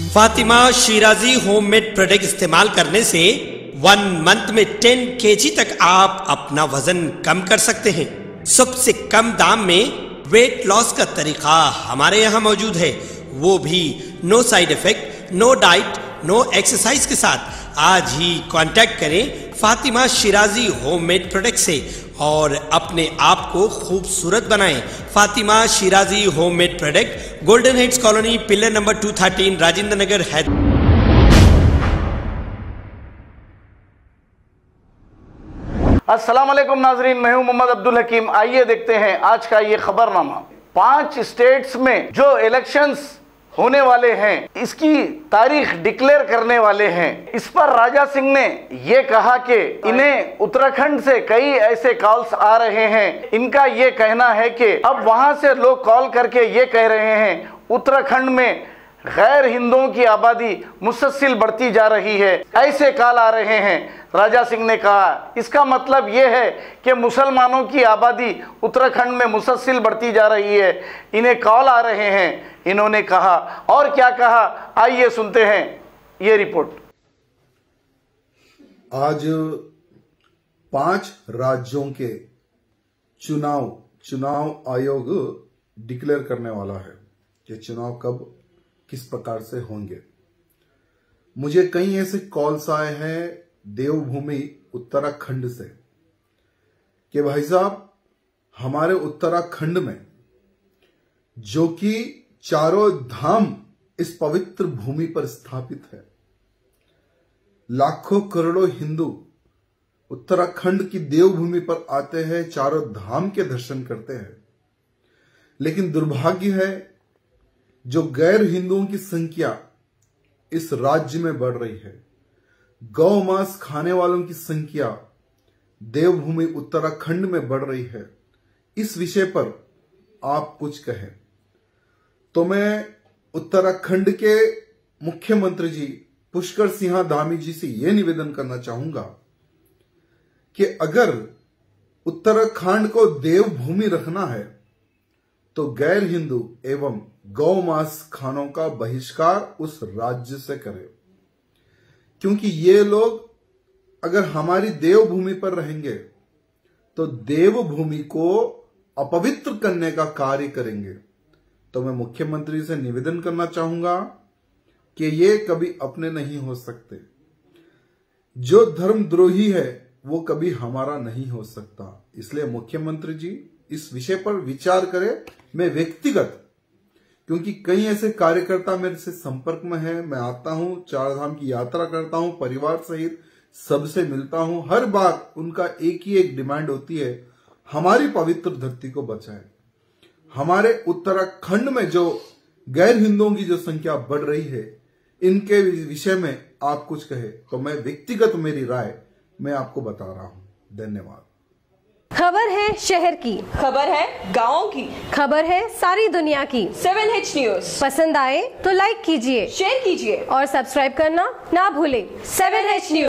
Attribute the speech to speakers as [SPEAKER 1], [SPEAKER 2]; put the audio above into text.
[SPEAKER 1] Fatima Shirazi homemade product इस्तेमाल करने से 1 मंथ में 10 kg तक आप अपना वजन कम कर सकते हैं। सबसे कम दाम में वेट लॉस का तरीका हमारे यहाँ मौजूद है, वो भी no side effect, no diet, no exercise के साथ। आज ही कांटेक्ट करें फातिमा शिराजी होममेड प्रोडक्ट से और अपने आप को खूबसूरत बनाएं। Fatima Shirazi homemade product, golden heads colony, pillar number 213, Rajendra Nagar, Hyderabad.
[SPEAKER 2] अस्सलाम वालेकुम नाजरीन, मैं हूं मोहम्मद अब्दुल हकीम। आइए देखते हैं आज का ये खबरनामा। 5 स्टेट्स में जो इलेक्शंस होने वाले हैं, इसकी तारीख डिक्लेयर करने वाले हैं। इस पर राजा सिंह ने ये कहा कि इन्हें उत्तराखंड से कई ऐसे कॉल्स आ रहे हैं। इनका ये कहना है कि अब वहां से लोग कॉल करके ये कह रहे हैं उत्तराखंड में गैर हिंदुओं की आबादी मुसलसल बढ़ती जा रही है, ऐसे कॉल आ रहे हैं। राजा सिंह ने कहा इसका मतलब ये है कि मुसलमानों की आबादी उत्तराखंड में मुसलसल बढ़ती जा रही है, इन्हें कॉल आ रहे हैं। इन्होंने कहा और क्या कहा, आइए सुनते हैं ये रिपोर्ट।
[SPEAKER 3] आज 5 राज्यों के चुनाव आयोग डिक्लेयर करने वाला है कि चुनाव कब किस प्रकार से होंगे। मुझे कई ऐसे कॉल्स आए हैं देवभूमि उत्तराखंड से कि भाई साहब हमारे उत्तराखंड में जो कि चारों धाम इस पवित्र भूमि पर स्थापित है, लाखों करोड़ों हिंदू उत्तराखंड की देवभूमि पर आते हैं, चारों धाम के दर्शन करते हैं, लेकिन दुर्भाग्य है जो गैर हिंदुओं की संख्या इस राज्य में बढ़ रही है। गौ मांस खाने वालों की संख्या देवभूमि उत्तराखंड में बढ़ रही है। इस विषय पर आप कुछ कहें तो मैं उत्तराखंड के मुख्यमंत्री जी पुष्कर सिंह धामी जी से यह निवेदन करना चाहूंगा कि अगर उत्तराखंड को देवभूमि रखना है तो गैर हिंदू एवं गौ मांस खानों का बहिष्कार उस राज्य से करें, क्योंकि ये लोग अगर हमारी देवभूमि पर रहेंगे तो देवभूमि को अपवित्र करने का कार्य करेंगे। तो मैं मुख्यमंत्री से निवेदन करना चाहूंगा कि ये कभी अपने नहीं हो सकते। जो धर्मद्रोही है वो कभी हमारा नहीं हो सकता। इसलिए मुख्यमंत्री जी इस विषय पर विचार करें। मैं व्यक्तिगत, क्योंकि कई ऐसे कार्यकर्ता मेरे से संपर्क में है, मैं आता हूं, 4 धाम की यात्रा करता हूं, परिवार सहित सबसे मिलता हूं, हर बार उनका एक ही एक डिमांड होती है, हमारी पवित्र धरती को बचाएं। हमारे उत्तराखंड में जो गैर हिंदुओं की जो संख्या बढ़ रही है, इनके विषय में आप कुछ कहे तो मैं व्यक्तिगत मेरी राय मैं आपको बता रहा हूं। धन्यवाद।
[SPEAKER 4] खबर है शहर की,
[SPEAKER 5] खबर है गाँव की,
[SPEAKER 4] खबर है सारी दुनिया की।
[SPEAKER 5] 7H न्यूज
[SPEAKER 4] पसंद आए तो लाइक कीजिए,
[SPEAKER 5] शेयर कीजिए
[SPEAKER 4] और सब्सक्राइब करना ना भूलें।
[SPEAKER 5] 7H news.